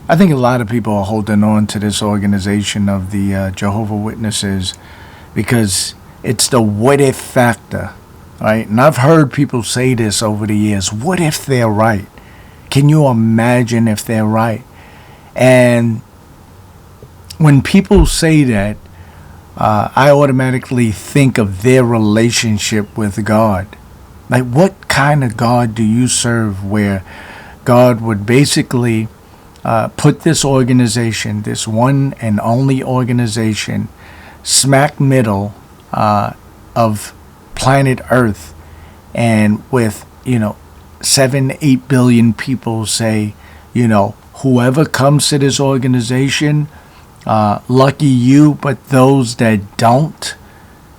I think a lot of people are holding on to this organization of the Jehovah Witnesses because it's the what if factor, right? And I've heard people say this over the years. What if they're right? Can you imagine if they're right? And when people say that, I automatically think of their relationship with God. Like, what kind of God do you serve where God would basically put this organization, this one and only organization, smack middle of planet Earth, and with, 7-8 billion people say, whoever comes to this organization, lucky you, but those that don't,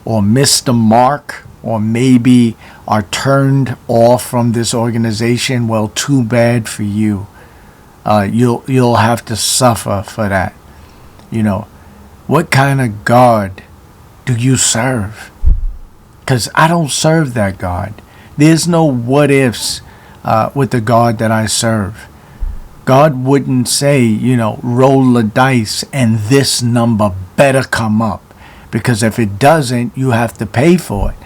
or miss the mark, or maybe are turned off from this organization, well, too bad for you. You'll have to suffer for that. What kind of God do you serve? Because I don't serve that God. There's no what ifs with the God that I serve. God wouldn't say, roll the dice and this number better come up. Because if it doesn't, you have to pay for it.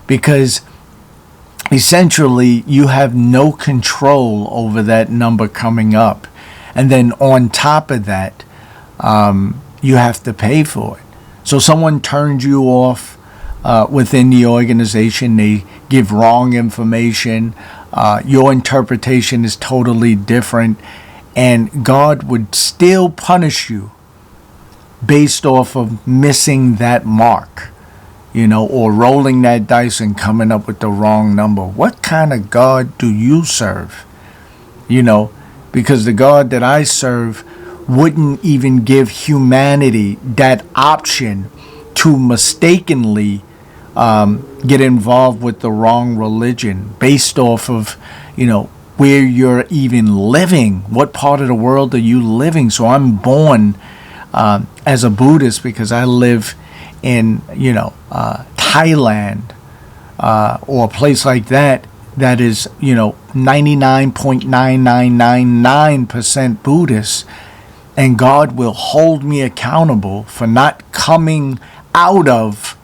Because essentially, you have no control over that number coming up. And then on top of that, you have to pay for it. So someone turns you off within the organization. They give wrong information. Your interpretation is totally different. And God would still punish you based off of missing that mark, or rolling that dice and coming up with the wrong number. What kind of God do you serve? Because the God that I serve wouldn't even give humanity that option to mistakenly get involved with the wrong religion based off of, where you're even living. What part of the world are you living? So I'm born as a Buddhist because I live in, Thailand or a place like that is, 99.9999% Buddhist. And God will hold me accountable for not coming out of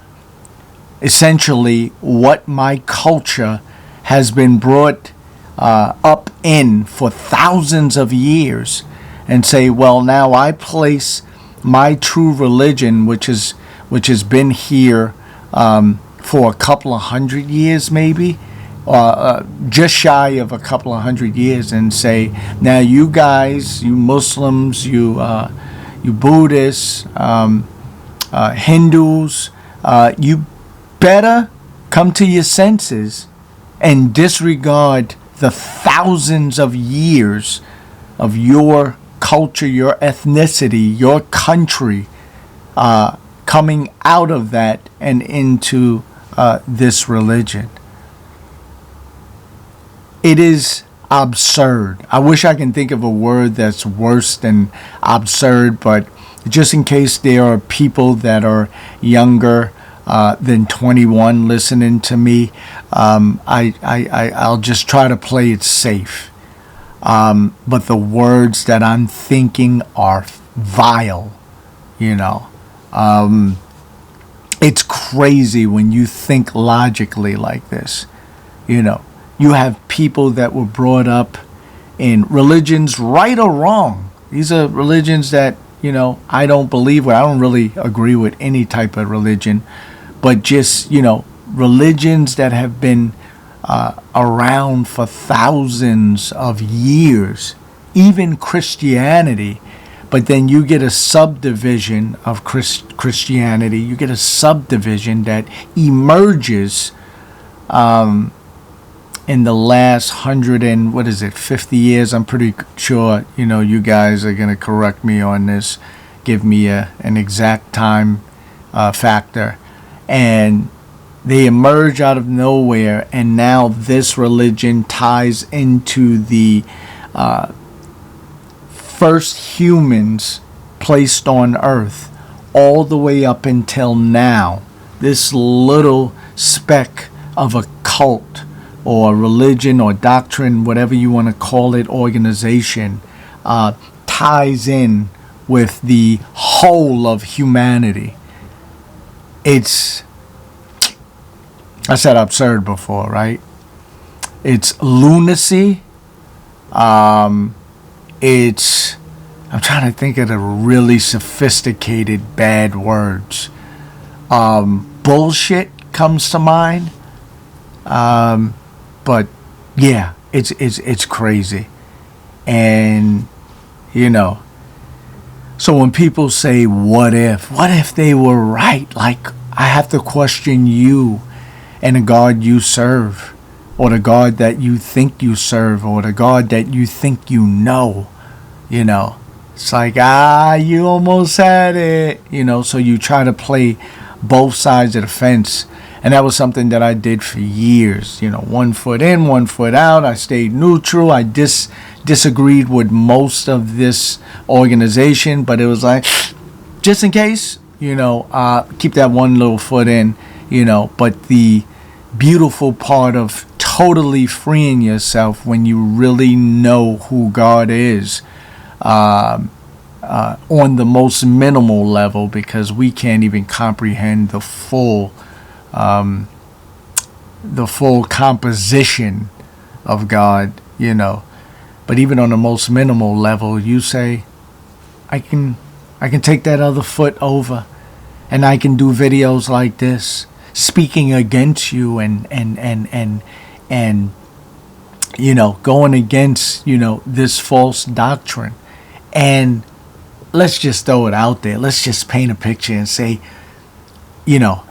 essentially what my culture has been brought up in for thousands of years, and say, well, now I place my true religion, which has been here for a couple of hundred years, maybe, just shy of a couple of hundred years, and say, now you guys, you Muslims, you Buddhists, Hindus, you better come to your senses and disregard the thousands of years of your culture, your ethnicity, your country, coming out of that and into this religion. It is absurd. I wish I can think of a word that's worse than absurd, but just in case there are people that are younger than 21 listening to me, I'll just try to play it safe. But the words that I'm thinking are vile, It's crazy when you think logically like this, You have people that were brought up in religions, right or wrong. These are religions that, I don't believe with. I don't really agree with any type of religion. But just, religions that have been around for thousands of years, even Christianity. But then you get a subdivision of Christianity. You get a subdivision that emerges in the last 50 years. I'm pretty sure, you guys are going to correct me on this, give me an exact time factor. And they emerge out of nowhere, and now this religion ties into the first humans placed on earth all the way up until now. This little speck of a cult or religion or doctrine, whatever you want to call it, organization, ties in with the whole of humanity. It's, I said absurd before, right? It's lunacy. It's, I'm trying to think of the really sophisticated bad words. Bullshit comes to mind. But yeah, it's crazy. And, you know, so when people say, what if they were right? Like, I have to question you and the God you serve, or the God that you think you serve, or the God that you think you know. You know, it's like, you almost had it, you know, so you try to play both sides of the fence. And that was something that I did for years, you know, 1 foot in, 1 foot out. I stayed neutral. I disagreed with most of this organization, but it was like, just in case, you know, keep that one little foot in, you know. But the beautiful part of totally freeing yourself when you really know who God is, on the most minimal level, because we can't even comprehend the full composition of God, you know. But even on the most minimal level, you say, I can take that other foot over, and I can do videos like this, speaking against you and you know, going against, you know, this false doctrine. And let's just throw it out there. Let's just paint a picture and say, you know,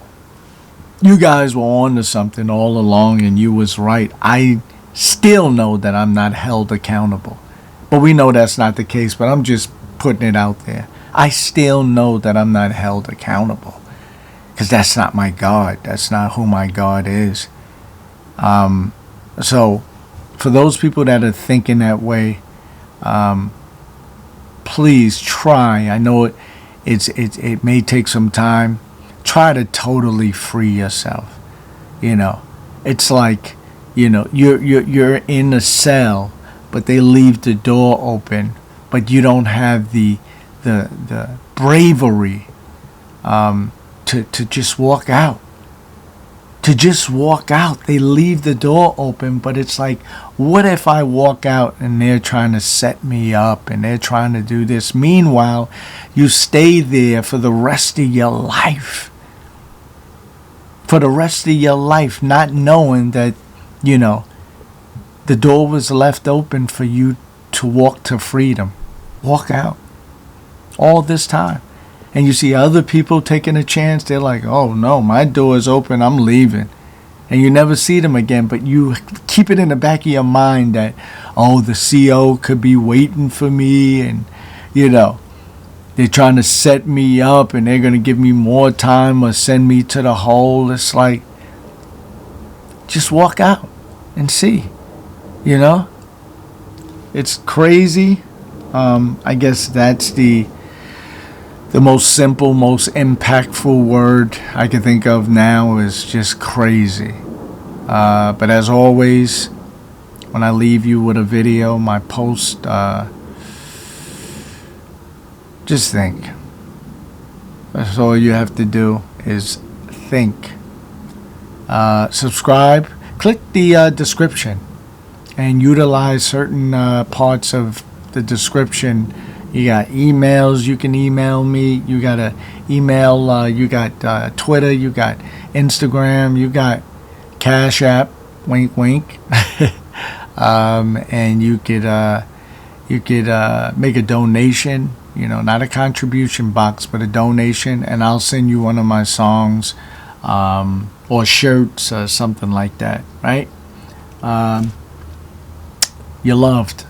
you guys were on to something all along and you was right. I still know that I'm not held accountable. But we know that's not the case, but I'm just putting it out there. I still know that I'm not held accountable, because that's not my God. That's not who my God is. So for those people that are thinking that way, please try. I know it may take some time. Try to totally free yourself. You know, it's like, you know, you're in a cell, but they leave the door open, but you don't have the bravery to just walk out. To just walk out. They leave the door open, but it's like, what if I walk out and they're trying to set me up and they're trying to do this? Meanwhile, you stay there for the rest of your life. For the rest of your life, not knowing that, you know, the door was left open for you to walk to freedom. Walk out. All this time. And you see other people taking a chance. They're like, oh no, my door is open, I'm leaving. And you never see them again. But you keep it in the back of your mind that, oh, the CO could be waiting for me. And, you know, they're trying to set me up and they're going to give me more time or send me to the hole. It's like, just walk out and see, you know. It's crazy. I guess that's the most simple, most impactful word I can think of now is just crazy. But as always, when I leave you with a video, my post, just think. That's all you have to do is think. Subscribe. Click the description and utilize certain parts of the description. You got emails, you can email me. You got a email, you got Twitter, you got Instagram, you got Cash App, wink wink. And you could make a donation, you know, not a contribution box, but a donation, and I'll send you one of my songs, or shirts or something like that, right? You're loved.